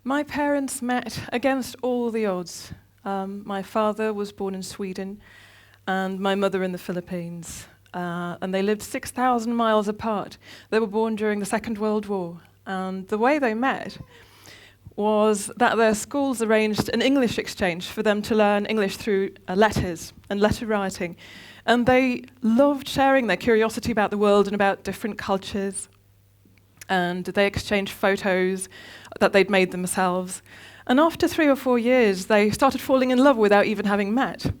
My parents met against all the odds. My father was born in Sweden and my mother in the Philippines. And they lived 6,000 miles apart. They were born during the Second World War. And the way they met was that their schools arranged an English exchange for them to learn English through letters and letter writing. And they loved sharing their curiosity about the world and about different cultures. And they exchanged photos that they'd made themselves. And after 3 or 4 years, they started falling in love without even having met.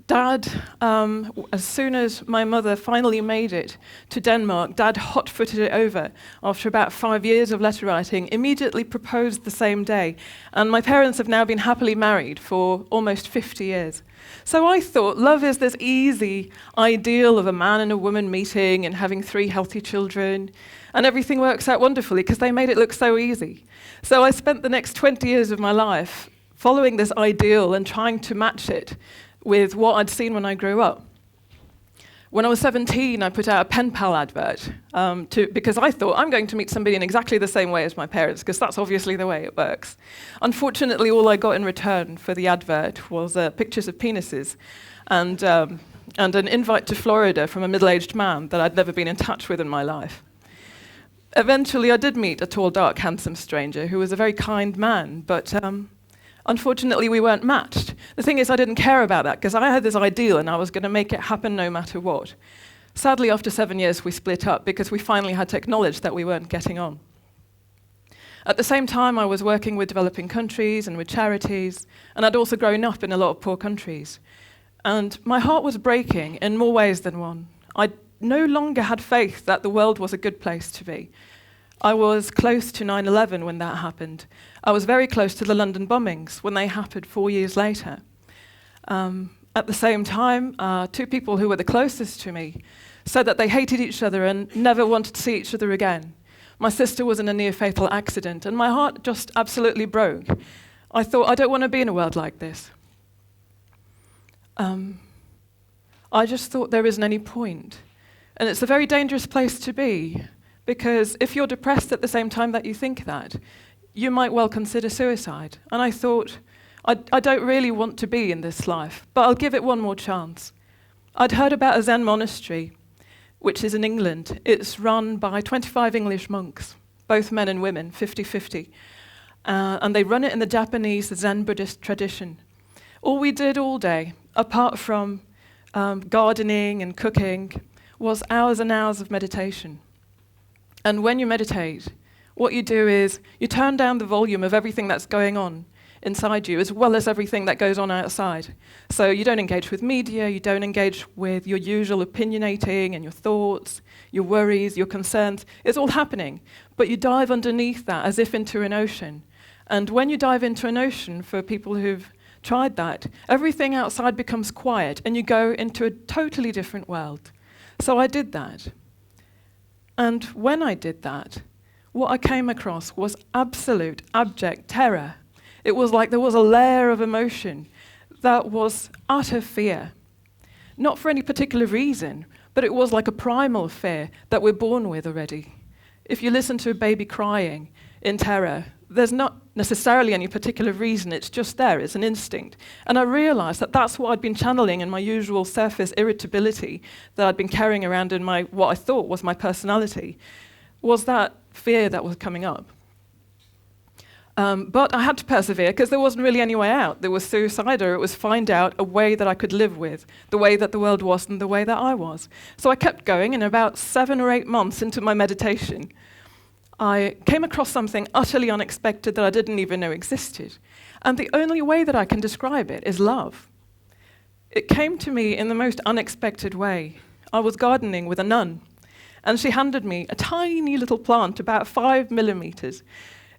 Dad, as soon as my mother finally made it to Denmark, Dad hot-footed it over after about 5 years of letter writing, immediately proposed the same day. And my parents have now been happily married for almost 50 years. So I thought love is this easy ideal of a man and a woman meeting and having 3 healthy children, and everything works out wonderfully because they made it look so easy. So I spent the next 20 years of my life following this ideal and trying to match it with what I'd seen when I grew up. When I was 17, I put out a pen pal advert because I thought I'm going to meet somebody in exactly the same way as my parents, because that's obviously the way it works. Unfortunately, all I got in return for the advert was pictures of penises and an invite to Florida from a middle-aged man that I'd never been in touch with in my life. Eventually, I did meet a tall, dark, handsome stranger who was a very kind man, but unfortunately, we weren't matched. The thing is, I didn't care about that because I had this ideal and I was going to make it happen no matter what. Sadly, after 7 years, we split up because we finally had to acknowledge that we weren't getting on. At the same time, I was working with developing countries and with charities, and I'd also grown up in a lot of poor countries. And my heart was breaking in more ways than one. I no longer had faith that the world was a good place to be. I was close to 9/11 when that happened. I was very close to the London bombings when they happened 4 years later. At the same time, 2 people who were the closest to me said that they hated each other and never wanted to see each other again. My sister was in a near-fatal accident, and my heart just absolutely broke. I thought, I don't want to be in a world like this. I just thought there isn't any point. And it's a very dangerous place to be, because if you're depressed at the same time that you think that, you might well consider suicide. And I thought, I don't really want to be in this life, but I'll give it one more chance. I'd heard about a Zen monastery, which is in England. It's run by 25 English monks, both men and women, 50-50. And they run it in the Japanese Zen Buddhist tradition. All we did all day, apart from gardening and cooking, was hours and hours of meditation. And when you meditate, what you do is you turn down the volume of everything that's going on inside you, as well as everything that goes on outside. So you don't engage with media, you don't engage with your usual opinionating and your thoughts, your worries, your concerns. It's all happening. But you dive underneath that as if into an ocean. And when you dive into an ocean, for people who've tried that, everything outside becomes quiet and you go into a totally different world. So I did that. And when I did that, what I came across was absolute, abject terror. It was like there was a layer of emotion that was utter fear. Not for any particular reason, but it was like a primal fear that we're born with already. If you listen to a baby crying in terror, there's not necessarily any particular reason, it's just there, it's an instinct. And I realized that that's what I'd been channeling in my usual surface irritability that I'd been carrying around in my, what I thought was my personality, was that fear that was coming up. But I had to persevere because there wasn't really any way out. There was suicide, or it was find out a way that I could live with, the way that the world was and the way that I was. So I kept going, and about 7 or 8 months into my meditation, I came across something utterly unexpected that I didn't even know existed. And the only way that I can describe it is love. It came to me in the most unexpected way. I was gardening with a nun, and she handed me a tiny little plant, about 5 millimeters,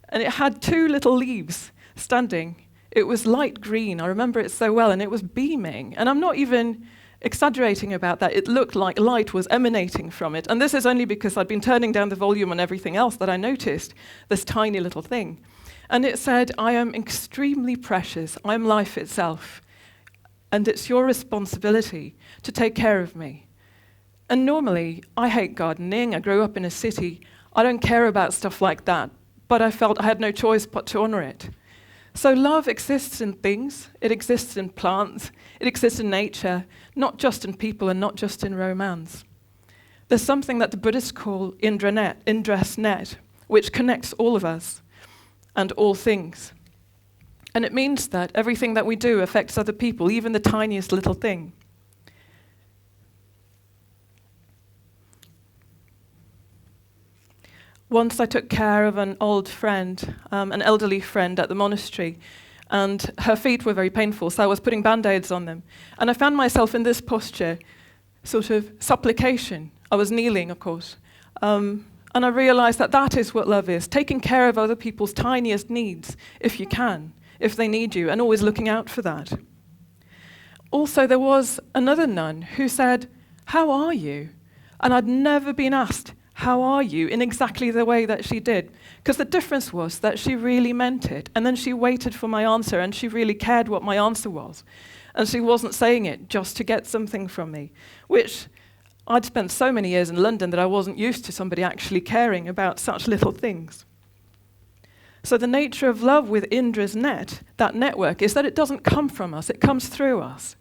and it had 2 little leaves standing. It was light green, I remember it so well, and it was beaming. And I'm not even exaggerating about that. It looked like light was emanating from it. And this is only because I'd been turning down the volume on everything else that I noticed this tiny little thing. And it said, I am extremely precious. I am life itself. And it's your responsibility to take care of me. And normally, I hate gardening. I grew up in a city. I don't care about stuff like that. but I felt I had no choice but to honour it. So love exists in things, it exists in plants, it exists in nature, not just in people and not just in romance. There's something that the Buddhists call Indra's net, which connects all of us and all things. And it means that everything that we do affects other people, even the tiniest little thing. Once I took care of an old friend, an elderly friend at the monastery, and her feet were very painful, so I was putting band-aids on them. And I found myself in this posture, sort of supplication. I was kneeling, of course. And I realized that that is what love is, taking care of other people's tiniest needs, if you can, if they need you, and always looking out for that. Also, there was another nun who said, "How are you?" And I'd never been asked, "How are you?" in exactly the way that she did. Because the difference was that she really meant it. And then she waited for my answer, and she really cared what my answer was. And she wasn't saying it just to get something from me, which I'd spent so many years in London that I wasn't used to somebody actually caring about such little things. So the nature of love with Indra's net, that network, is that it doesn't come from us, it comes through us.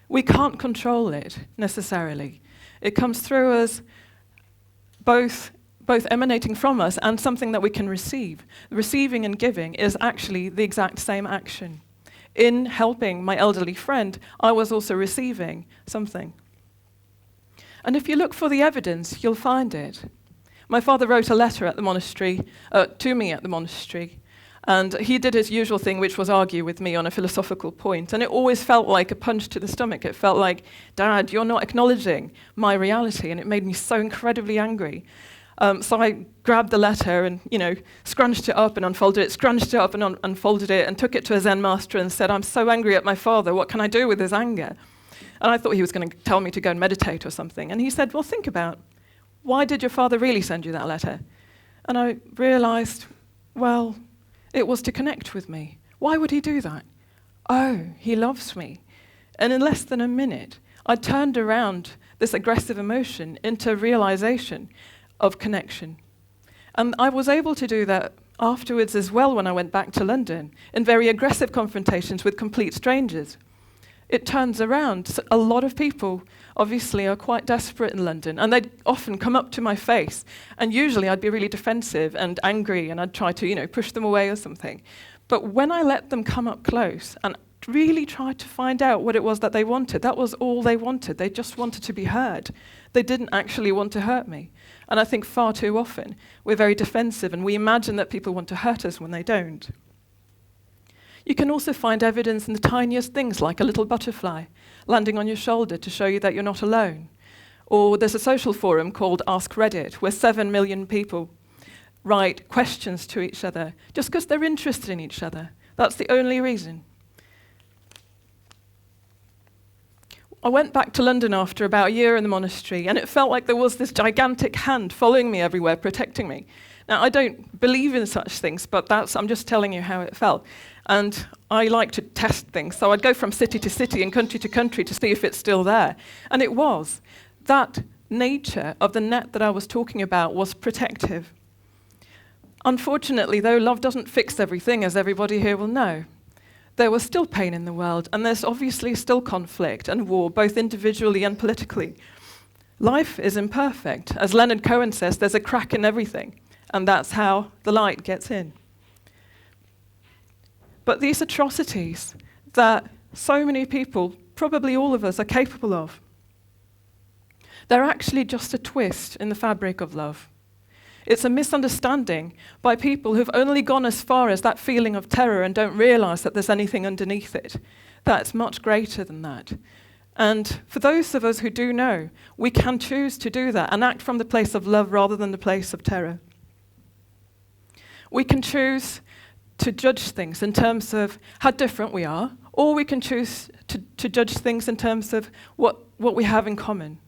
We can't control it, necessarily. It comes through us, both emanating from us and something that we can receive. Receiving and giving is actually the exact same action. In helping my elderly friend, I was also receiving something. And if you look for the evidence, you'll find it. My father wrote a letter at the monastery, to me at the monastery, and he did his usual thing, which was argue with me on a philosophical point, and it always felt like a punch to the stomach. It felt like, "Dad, you're not acknowledging my reality," and it made me so incredibly angry. So I grabbed the letter and, scrunched it up and unfolded it, scrunched it up and unfolded it, and took it to a Zen master and said, "I'm so angry at my father, what can I do with this anger?" And I thought he was going to tell me to go and meditate or something. And he said, "Well, think about, why did your father really send you that letter?" And I realized, well, it was to connect with me. Why would he do that? Oh, he loves me. And in less than a minute, I turned around this aggressive emotion into realization of connection. And I was able to do that afterwards as well when I went back to London, in very aggressive confrontations with complete strangers. It turns around. So a lot of people, obviously, are quite desperate in London, and they'd often come up to my face, and usually I'd be really defensive and angry, and I'd try to, push them away or something. But when I let them come up close and really tried to find out what it was that they wanted, that was all they wanted. They just wanted to be heard. They didn't actually want to hurt me. And I think far too often we're very defensive, and we imagine that people want to hurt us when they don't. You can also find evidence in the tiniest things, like a little butterfly landing on your shoulder to show you that you're not alone. Or there's a social forum called Ask Reddit, where 7 million people write questions to each other, just because they're interested in each other. That's the only reason. I went back to London after about a year in the monastery, and it felt like there was this gigantic hand following me everywhere, protecting me. Now, I don't believe in such things, but I'm just telling you how it felt. And I like to test things, so I'd go from city to city and country to country to see if it's still there. And it was. That nature of the net that I was talking about was protective. Unfortunately, though, love doesn't fix everything, as everybody here will know. There was still pain in the world, and there's obviously still conflict and war, both individually and politically. Life is imperfect. As Leonard Cohen says, there's a crack in everything, and that's how the light gets in. But these atrocities that so many people, probably all of us, are capable of, they're actually just a twist in the fabric of love. It's a misunderstanding by people who've only gone as far as that feeling of terror and don't realize that there's anything underneath it. That's much greater than that. And for those of us who do know, we can choose to do that and act from the place of love rather than the place of terror. We can choose to judge things in terms of how different we are, or we can choose to judge things in terms of what we have in common.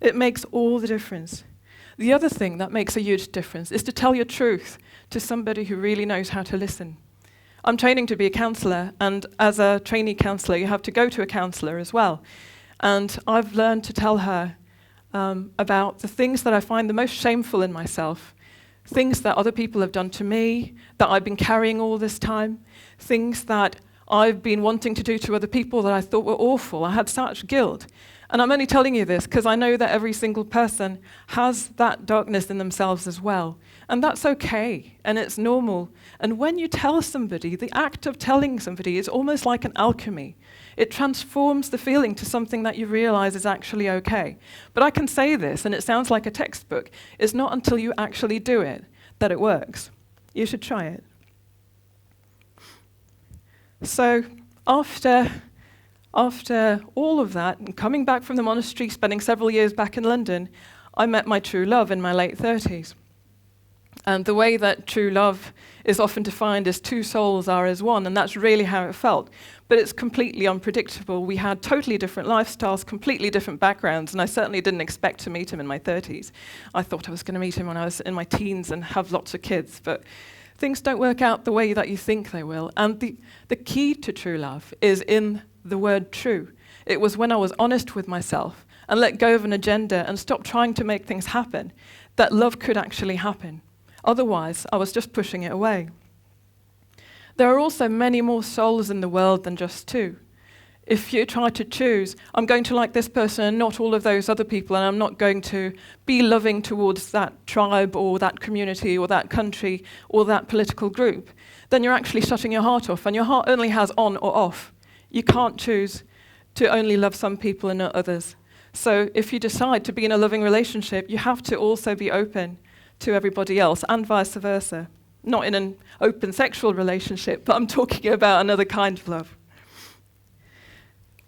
It makes all the difference. The other thing that makes a huge difference is to tell your truth to somebody who really knows how to listen. I'm training to be a counsellor, and as a trainee counsellor, you have to go to a counsellor as well. And I've learned to tell her about the things that I find the most shameful in myself, things that other people have done to me, that I've been carrying all this time, things that I've been wanting to do to other people that I thought were awful. I had such guilt. And I'm only telling you this because I know that every single person has that darkness in themselves as well. And that's okay, and it's normal. And when you tell somebody, the act of telling somebody is almost like an alchemy. It transforms the feeling to something that you realize is actually okay. But I can say this, and it sounds like a textbook. It's not until you actually do it that it works. You should try it. So after all of that, and coming back from the monastery, spending several years back in London, I met my true love in my late 30s. And the way that true love is often defined as two souls are as one, and that's really how it felt. But it's completely unpredictable. We had totally different lifestyles, completely different backgrounds, and I certainly didn't expect to meet him in my 30s. I thought I was going to meet him when I was in my teens and have lots of kids, but things don't work out the way that you think they will. And the key to true love is in the word true. It was when I was honest with myself and let go of an agenda and stopped trying to make things happen, that love could actually happen. Otherwise, I was just pushing it away. There are also many more souls in the world than just two. If you try to choose, I'm going to like this person and not all of those other people, and I'm not going to be loving towards that tribe or that community or that country or that political group, then you're actually shutting your heart off, and your heart only has on or off. You can't choose to only love some people and not others. So if you decide to be in a loving relationship, you have to also be open to everybody else, and vice versa. Not in an open sexual relationship, but I'm talking about another kind of love.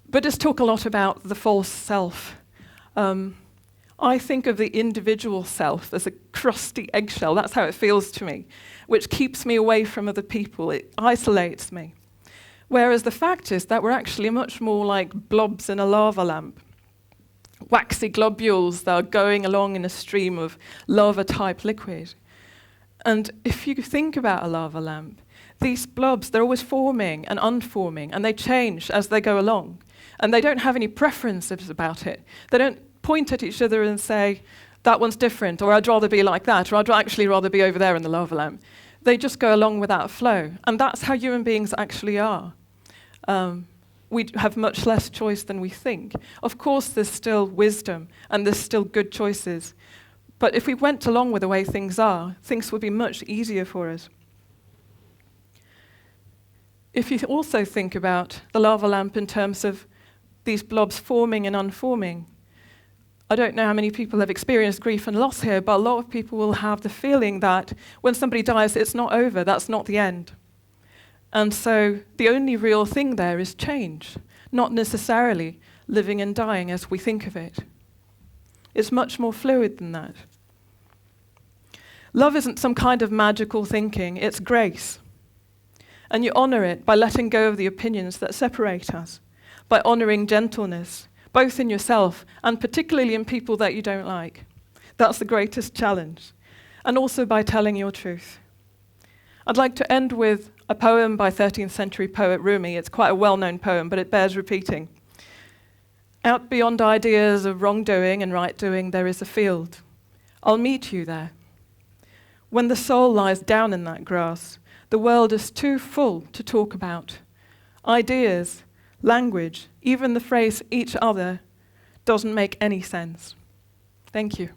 Buddhists talk a lot about the false self. I think of the individual self as a crusty eggshell. That's how it feels to me, which keeps me away from other people. It isolates me. Whereas the fact is that we're actually much more like blobs in a lava lamp. Waxy globules that are going along in a stream of lava-type liquid. And if you think about a lava lamp, these blobs, they're always forming and unforming, and they change as they go along. And they don't have any preferences about it. They don't point at each other and say, that one's different, or I'd rather be like that, or I'd actually rather be over there in the lava lamp. They just go along with that flow. And that's how human beings actually are. We have much less choice than we think. Of course, there's still wisdom, and there's still good choices. But if we went along with the way things are, things would be much easier for us. If you also think about the lava lamp in terms of these blobs forming and unforming, I don't know how many people have experienced grief and loss here, but a lot of people will have the feeling that when somebody dies, it's not over, that's not the end. And so the only real thing there is change, not necessarily living and dying as we think of it. It's much more fluid than that. Love isn't some kind of magical thinking, it's grace. And you honor it by letting go of the opinions that separate us, by honoring gentleness, both in yourself and particularly in people that you don't like. That's the greatest challenge. And also by telling your truth. I'd like to end with a poem by 13th century poet Rumi. It's quite a well-known poem, but it bears repeating. Out beyond ideas of wrongdoing and right-doing, there is a field. I'll meet you there. When the soul lies down in that grass, the world is too full to talk about. Ideas, language, even the phrase each other doesn't make any sense. Thank you.